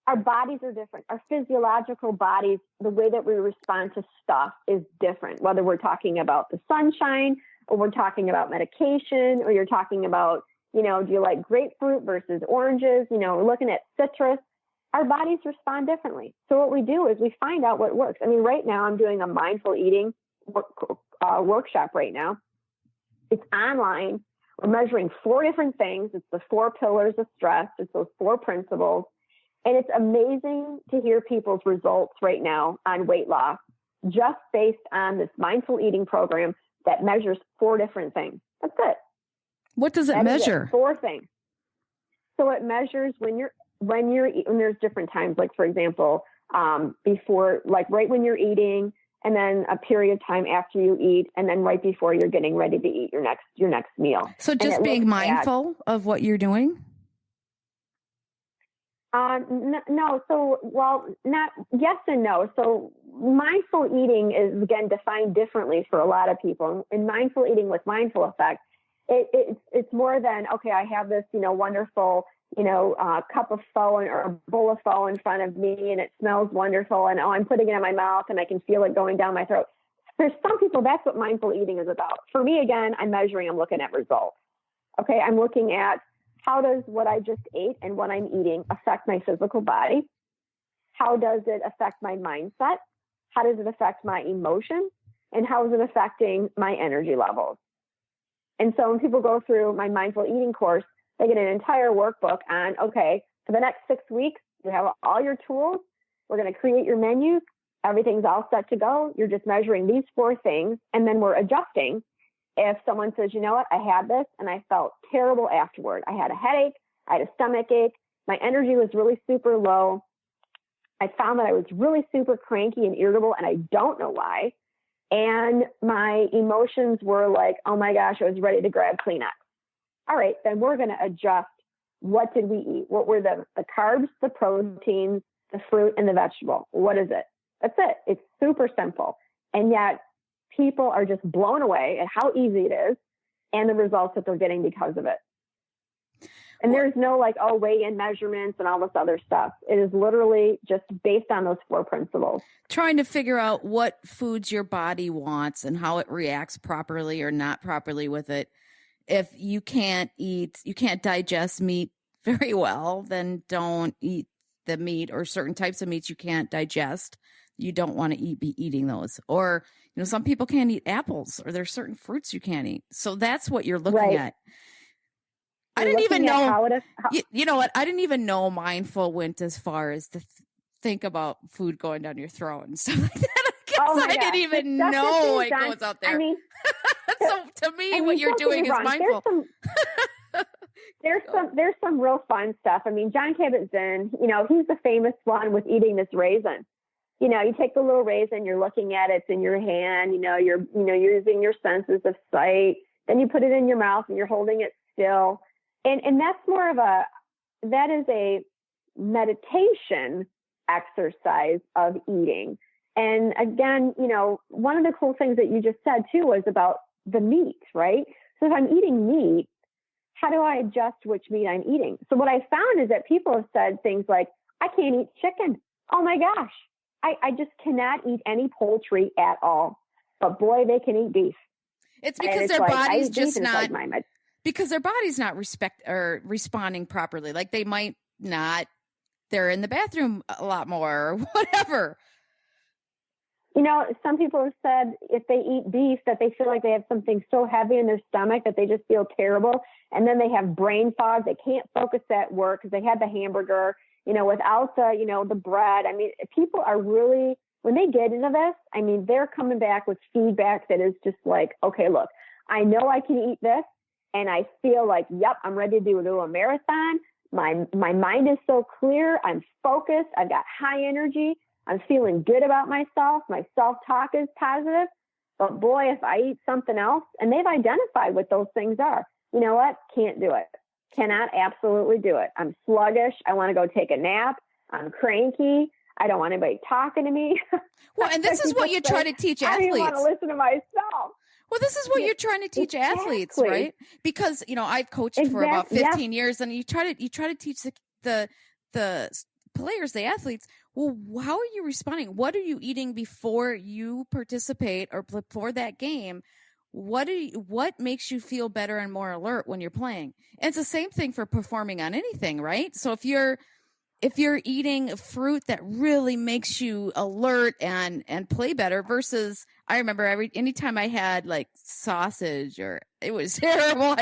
Our bodies are different. Our physiological bodies, the way that we respond to stuff is different, whether we're talking about the sunshine or we're talking about medication, or you're talking about, do you like grapefruit versus oranges? We're looking at citrus. Our bodies respond differently. So what we do is we find out what works. I mean, right now I'm doing a mindful eating workshop right now. It's online. We're measuring 4 different things. It's the 4 pillars of stress. It's those 4 principles. And it's amazing to hear people's results right now on weight loss, just based on this mindful eating program that measures 4 different things. That's it. What does it measure? 4 things. So it measures when there's different times, like for example, before, like right when you're eating, and then a period of time after you eat, and then right before you're getting ready to eat your next meal. So just being mindful of what you're doing? No. So, not yes and no. So mindful eating is, again, defined differently for a lot of people. And mindful eating with mindful effect, it's more than, okay, I have this, wonderful, cup of pho or a bowl of pho in front of me and it smells wonderful. And, I'm putting it in my mouth and I can feel it going down my throat. For some people, that's what mindful eating is about. For me, again, I'm looking at results. Okay. I'm looking at, how does what I just ate and what I'm eating affect my physical body? How does it affect my mindset? How does it affect my emotions? And how is it affecting my energy levels? And so when people go through my mindful eating course, they get an entire workbook on, okay, for the next 6 weeks, you have all your tools. We're going to create your menus. Everything's all set to go. You're just measuring these 4 things, and then we're adjusting. If someone says, you know what, I had this and I felt terrible afterward. I had a headache. I had a stomach ache. My energy was really super low. I found that I was really super cranky and irritable, and I don't know why. And my emotions were like, oh my gosh, I was ready to grab Kleenex. All right, then we're going to adjust. What did we eat? What were the carbs, the proteins, the fruit, and the vegetable? What is it? That's it. It's super simple. And yet, people are just blown away at how easy it is and the results that they're getting because of it. And there's no weigh-in measurements and all this other stuff. It is literally just based on those 4 principles. Trying to figure out what foods your body wants and how it reacts properly or not properly with it. If you can't digest meat very well, then don't eat the meat, or certain types of meats you can't digest. You don't want to be eating those. Or, some people can't eat apples, or there's certain fruits you can't eat. So that's what you're looking at. I didn't even know, you know what? I didn't even know mindful went as far as to think about food going down your throat and stuff like that. I didn't even know it goes out there. So to me, what you're doing is mindful. There's some real fun stuff. I mean, John Kabat-Zinn, he's the famous one with eating this raisin. You take the little raisin, you're looking at it, it's in your hand, you're using your senses of sight. Then you put it in your mouth and you're holding it still. And that's that is a meditation exercise of eating. And again, one of the cool things that you just said too was about the meat, right? So if I'm eating meat, how do I adjust which meat I'm eating? So what I found is that people have said things like, I can't eat chicken. Oh my gosh. I just cannot eat any poultry at all. But boy, they can eat beef. It's because their body's just not, because their body's not responding properly. Like they might not, they're in the bathroom a lot more or whatever. Some people have said if they eat beef that they feel like they have something so heavy in their stomach that they just feel terrible. And then they have brain fog. They can't focus at work because they had the hamburger, without the bread. I mean, people are really, when they get into this, I mean, they're coming back with feedback that is just like, okay, look, I know I can eat this. And I feel like, yep, I'm ready to do a marathon. My mind is so clear. I'm focused. I've got high energy. I'm feeling good about myself. My self-talk is positive. But boy, if I eat something else, and they've identified what those things are, you know what? Can't do it. Cannot absolutely do it. I'm sluggish. I want to go take a nap. I'm cranky. I don't want anybody talking to me. Well, and this is what you try to teach athletes. I don't want to listen to myself. Well, this is what you're trying to teach athletes, right? Because, I've coached for about 15 years, and you try to teach the players, the athletes, well, how are you responding? What are you eating before you participate or before that game? What makes you feel better and more alert when you're playing? And it's the same thing for performing on anything, right? So if you're eating fruit that really makes you alert and play better versus, I remember anytime I had like sausage it was terrible.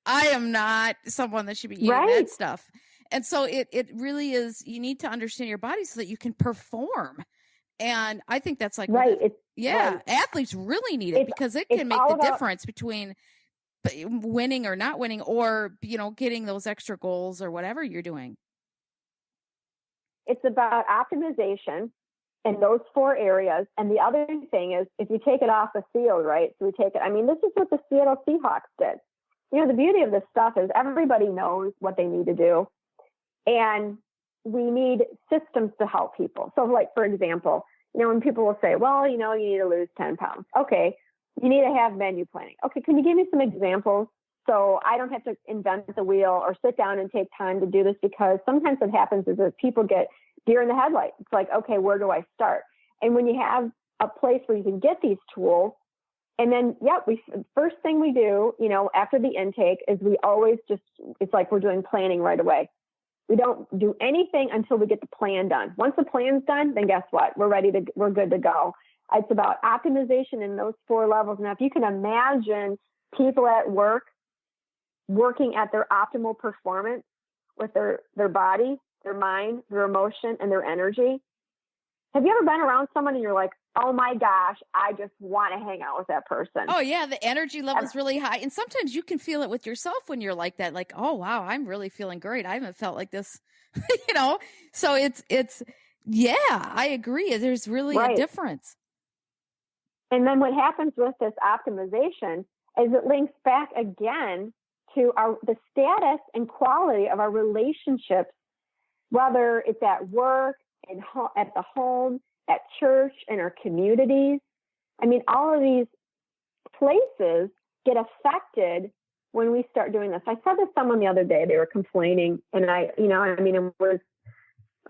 I am not someone that should be eating that stuff. And so it really is, you need to understand your body so that you can perform. And I think that's like, athletes really need it because it can make the difference between winning or not winning, or, getting those extra goals or whatever you're doing. It's about optimization in those 4 areas. And the other thing is, if you take it off the field, right? So this is what the Seattle Seahawks did. The beauty of this stuff is everybody knows what they need to do. And we need systems to help people. So like, for example, when people will say, well, you need to lose 10 pounds. Okay. You need to have menu planning. Okay. Can you give me some examples so I don't have to invent the wheel or sit down and take time to do this? Because sometimes what happens is that people get deer in the headlights. It's like, okay, where do I start? And when you have a place where you can get these tools, and then, first thing we do, after the intake is we always it's like we're doing planning right away. We don't do anything until we get the plan done. Once the plan's done, then guess what? We're good to go. It's about optimization in those 4 levels. Now, if you can imagine people at work working at their optimal performance with their body, their mind, their emotion, and their energy. Have you ever been around someone and you're like, oh my gosh, I just want to hang out with that person? Oh yeah, the energy level is really high. And sometimes you can feel it with yourself when you're like that, like, oh wow, I'm really feeling great. I haven't felt like this, So it's I agree. There's really a difference. And then what happens with this optimization is it links back again to the status and quality of our relationships, whether it's at work, at the home, at church, in our communities. I mean, all of these places get affected when we start doing this. I said to someone the other day, they were complaining, and it was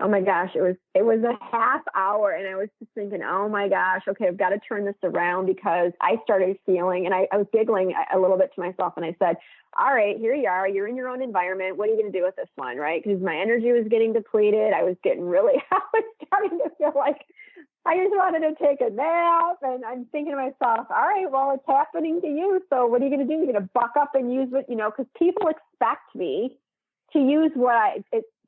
Oh my gosh, it was a half hour, and I was just thinking, oh my gosh, okay, I've got to turn this around, because I started feeling, and I was giggling a little bit to myself, and I said, all right, here you are, you're in your own environment. What are you going to do with this one, right? Because my energy was getting depleted. I was starting to feel like I just wanted to take a nap, and I'm thinking to myself, all right, well, it's happening to you. So what are you going to do? You're going to buck up and use what, because people expect me to use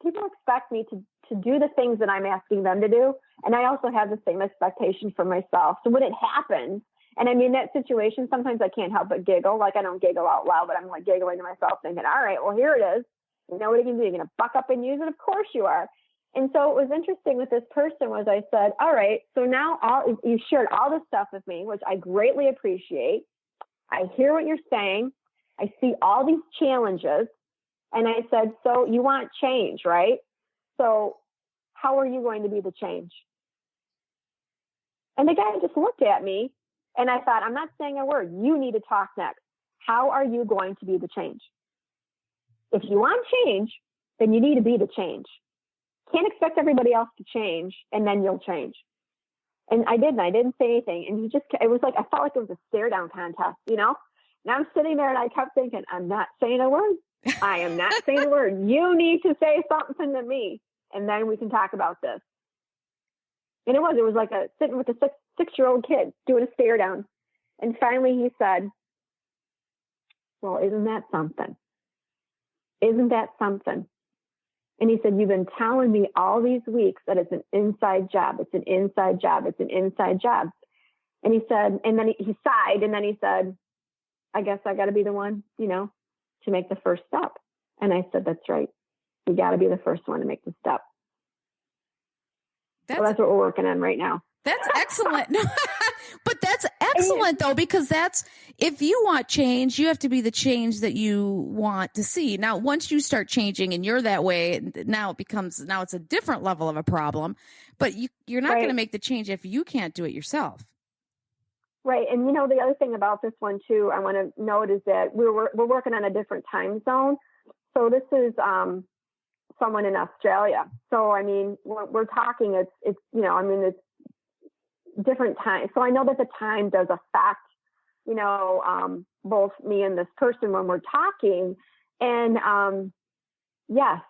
people expect me to do the things that I'm asking them to do. And I also have the same expectation for myself. So when it happens, and I'm in that situation, sometimes I can't help but giggle. Like, I don't giggle out loud, but I'm like giggling to myself thinking, all right, well, here it is. You know what you can do? You're going to buck up and use it? Of course you are. And so what was interesting with this person was I said, all right, so now you shared all this stuff with me, which I greatly appreciate. I hear what you're saying. I see all these challenges. And I said, so you want change, right? So how are you going to be the change? And the guy just looked at me, and I thought, I'm not saying a word. You need to talk next. How are you going to be the change? If you want change, then you need to be the change. Can't expect everybody else to change, and then you'll change. And I didn't. I didn't say anything. And it was like, I felt like it was a stare down contest, And I'm sitting there, and I kept thinking, I'm not saying a word. I am not saying a word. You need to say something to me, and then we can talk about this. And it was like sitting with a six-year-old kid doing a stare down. And finally he said, well, isn't that something? Isn't that something? And he said, you've been telling me all these weeks that it's an inside job. It's an inside job. It's an inside job. And he said, and then he sighed, and then he said, I guess I got to be the one, to make the first step. And I said, that's right. You got to be the first one to make the step. That's what we're working on right now. That's excellent. But that's excellent, though, because if you want change, you have to be the change that you want to see. Now, once you start changing and you're that way, now it's a different level of a problem. But you're not going to make the change if you can't do it yourself. Right. And, the other thing about this one, too, I want to note is that we're working on a different time zone. So this is someone in Australia. So, I mean, we're talking, it's different time. So I know that the time does affect, both me and this person when we're talking. And yes,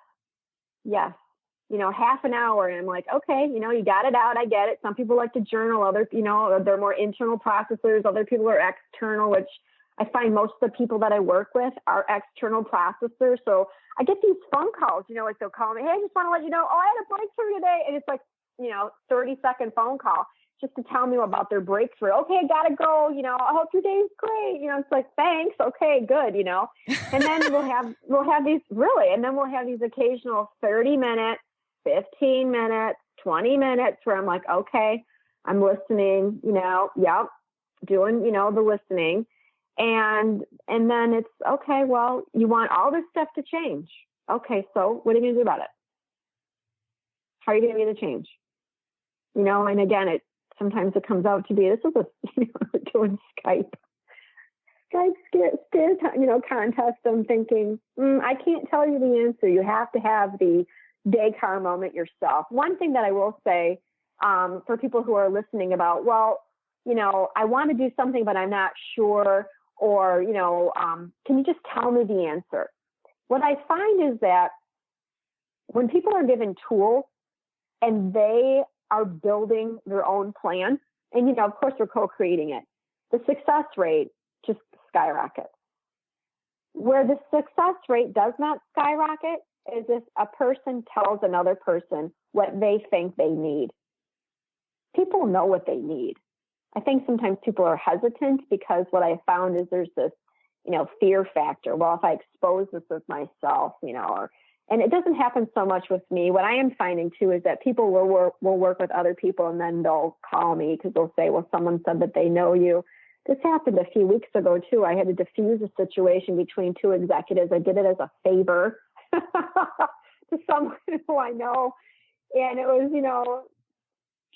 half an hour. And I'm like, okay, you got it out. I get it. Some people like to journal. Other, they're more internal processors. Other people are external, which I find most of the people that I work with are external processors. So I get these phone calls, like they'll call me, hey, I just want to let you know, I had a breakthrough today. And it's like, 30-second phone call just to tell me about their breakthrough. Okay, I gotta go. I hope your day's great. It's like, thanks. Okay, good. And then we'll have these really, and then we'll have these occasional 30 minutes, 15 minutes, 20 minutes where I'm like, okay, I'm listening, yep, doing, the listening. And then it's, okay, well, you want all this stuff to change. Okay, so what are you going to do about it? How are you going to be the change? And again, sometimes it comes out to be, this is we're doing Skype scare contest. I'm thinking, I can't tell you the answer. You have to have the Descartes moment yourself. One thing that I will say for people who are listening about, well, I want to do something, but I'm not sure. Or, can you just tell me the answer? What I find is that when people are given tools and they are building their own plan, and, of course, we're co-creating it, the success rate just skyrockets. Where the success rate does not skyrocket is if a person tells another person what they think they need. People know what they need. I think sometimes people are hesitant because what I found is there's this, fear factor. Well, if I expose this with myself, and it doesn't happen so much with me. What I am finding too is that people will work with other people, and then they'll call me because they'll say, well, someone said that they know you. This happened a few weeks ago too. I had to diffuse a situation between two executives. I did it as a favor to someone who I know. And it was,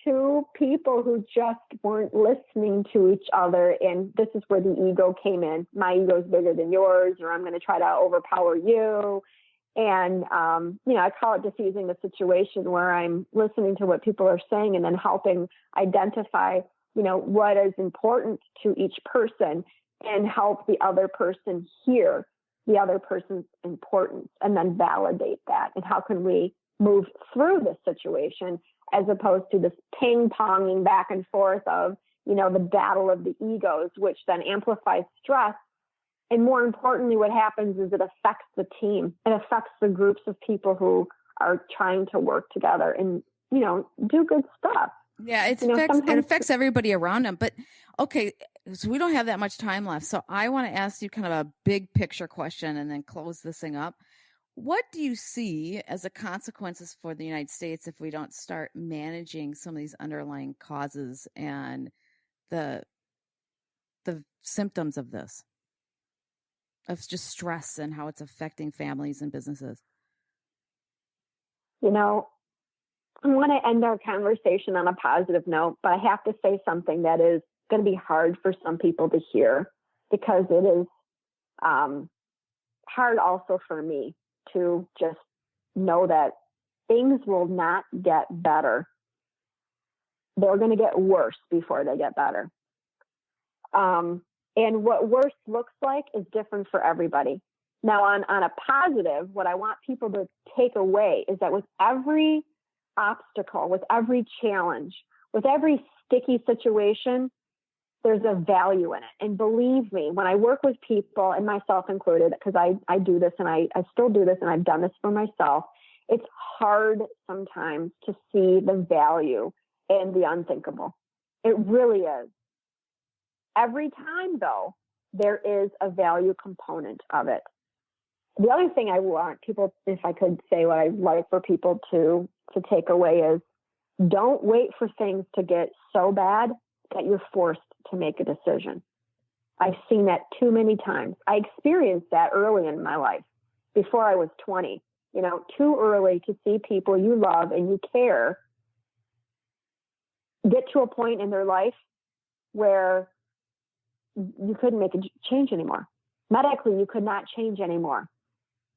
two people who just weren't listening to each other. And this is where the ego came in. My ego is bigger than yours, or I'm going to try to overpower you. And, I call it diffusing the situation, where I'm listening to what people are saying and then helping identify, what is important to each person and help the other person hear the other person's importance and then validate that. And how can we move through this situation as opposed to this ping-ponging back and forth of, the battle of the egos, which then amplifies stress. And more importantly, what happens is it affects the team. It affects the groups of people who are trying to work together and, do good stuff. Yeah, it affects everybody around them. But okay, so we don't have that much time left. So I want to ask you kind of a big picture question and then close this thing up. What do you see as the consequences for the United States if we don't start managing some of these underlying causes and the symptoms of this? Of just stress and how it's affecting families and businesses? I want to end our conversation on a positive note, but I have to say something that is going to be hard for some people to hear, because it is hard also for me to just know that things will not get better. They're going to get worse before they get better. And what worse looks like is different for everybody. Now, on a positive, what I want people to take away is that with every obstacle, with every challenge, with every sticky situation, there's a value in it. And believe me, when I work with people, and myself included, because I do this and I still do this and I've done this for myself, it's hard sometimes to see the value in the unthinkable. It really is. Every time, though, there is a value component of it. The other thing I want people, if I could say what I'd like for people to take away, is don't wait for things to get so bad that you're forced to make a decision. I've seen that too many times. I experienced that early in my life, before I was 20. Too early to see people you love and you care get to a point in their life where you couldn't make a change anymore. Medically, you could not change anymore.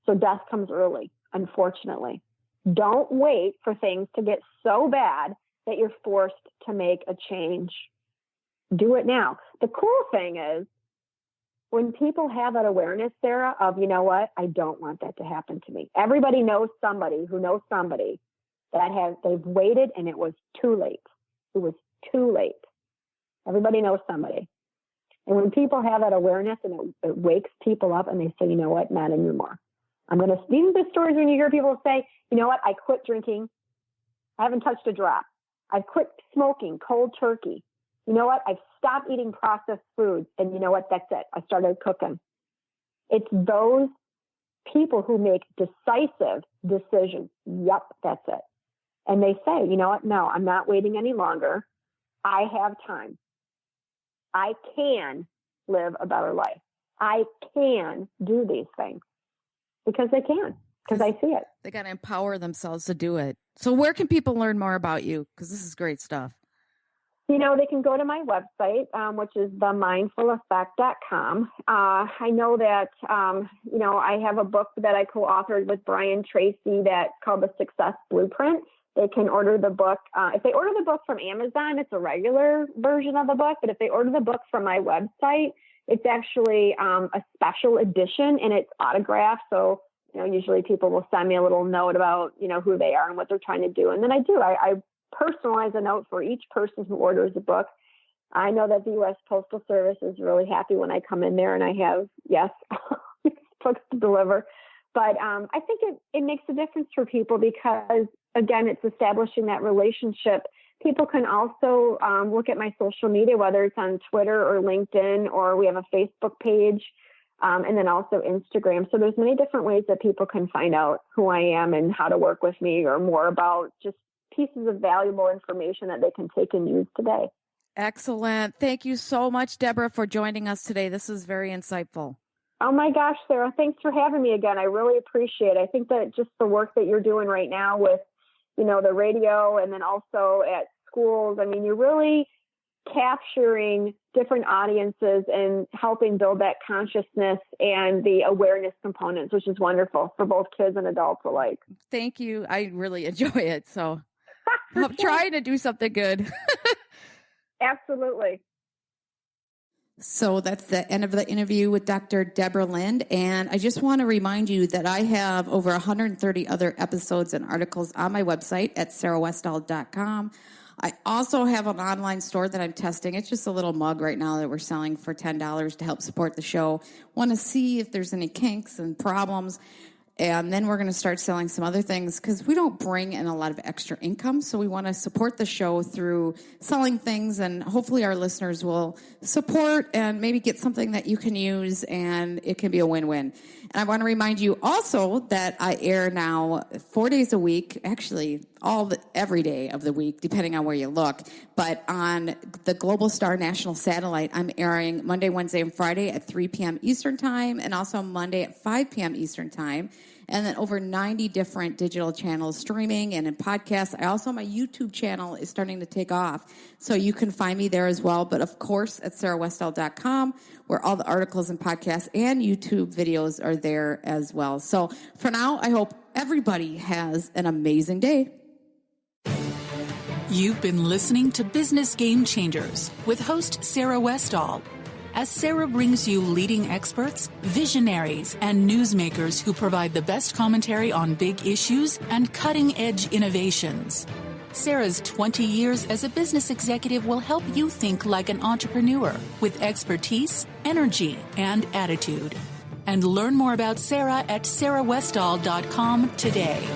So death comes early, unfortunately. Don't wait for things to get so bad that you're forced to make a change. Do it now. The cool thing is, when people have that awareness, Sarah, of, I don't want that to happen to me. Everybody knows somebody who knows somebody that they've waited and it was too late. It was too late. Everybody knows somebody. And when people have that awareness and it wakes people up and they say, not anymore. These are the stories when you hear people say, I quit drinking. I haven't touched a drop. I've quit smoking cold turkey. I've stopped eating processed foods. And that's it. I started cooking. It's those people who make decisive decisions. Yep, that's it. And they say, no, I'm not waiting any longer. I have time. I can live a better life. I can do these things because they can, because I see it. They got to empower themselves to do it. So where can people learn more about you? Because this is great stuff. They can go to my website, which is themindfuleffect.com. I know that, I have a book that I co-authored with Brian Tracy that's called The Success Blueprint. They can order the book. If they order the book from Amazon, it's a regular version of the book. But if they order the book from my website, it's actually a special edition and it's autographed. So, usually people will send me a little note about, who they are and what they're trying to do. And then I personalize a note for each person who orders a book. I know that the U.S. Postal Service is really happy when I come in there and I have, books to deliver. But I think it makes a difference for people because, again, it's establishing that relationship. People can also look at my social media, whether it's on Twitter or LinkedIn, or we have a Facebook page, and then also Instagram. So there's many different ways that people can find out who I am and how to work with me, or more about just pieces of valuable information that they can take and use today. Excellent. Thank you so much, Debra, for joining us today. This is very insightful. Oh my gosh, Sarah, thanks for having me again. I really appreciate it. I think that just the work that you're doing right now with, the radio and then also at schools, you're really capturing different audiences and helping build that consciousness and the awareness components, which is wonderful for both kids and adults alike. Thank you. I really enjoy it. So I'm trying to do something good. Absolutely. So that's the end of the interview with Dr. Debra Lindh. And I just want to remind you that I have over 130 other episodes and articles on my website at sarahwestall.com. I also have an online store that I'm testing. It's just a little mug right now that we're selling for $10 to help support the show. Want to see if there's any kinks and problems. And then we're going to start selling some other things because we don't bring in a lot of extra income. So we want to support the show through selling things, and hopefully our listeners will support and maybe get something that you can use, and it can be a win-win. And I want to remind you also that I air now 4 days a week, actually every day of the week, depending on where you look. But on the Global Star National Satellite, I'm airing Monday, Wednesday, and Friday at 3 p.m. Eastern Time, and also Monday at 5 p.m. Eastern Time. And then over 90 different digital channels streaming and in podcasts. My YouTube channel is starting to take off. So you can find me there as well. But of course, at sarahwestall.com, where all the articles and podcasts and YouTube videos are there as well. So for now, I hope everybody has an amazing day. You've been listening to Business Game Changers with host Sarah Westall. As Sarah brings you leading experts, visionaries, and newsmakers who provide the best commentary on big issues and cutting-edge innovations. Sarah's 20 years as a business executive will help you think like an entrepreneur with expertise, energy, and attitude. And learn more about Sarah at sarahwestall.com today.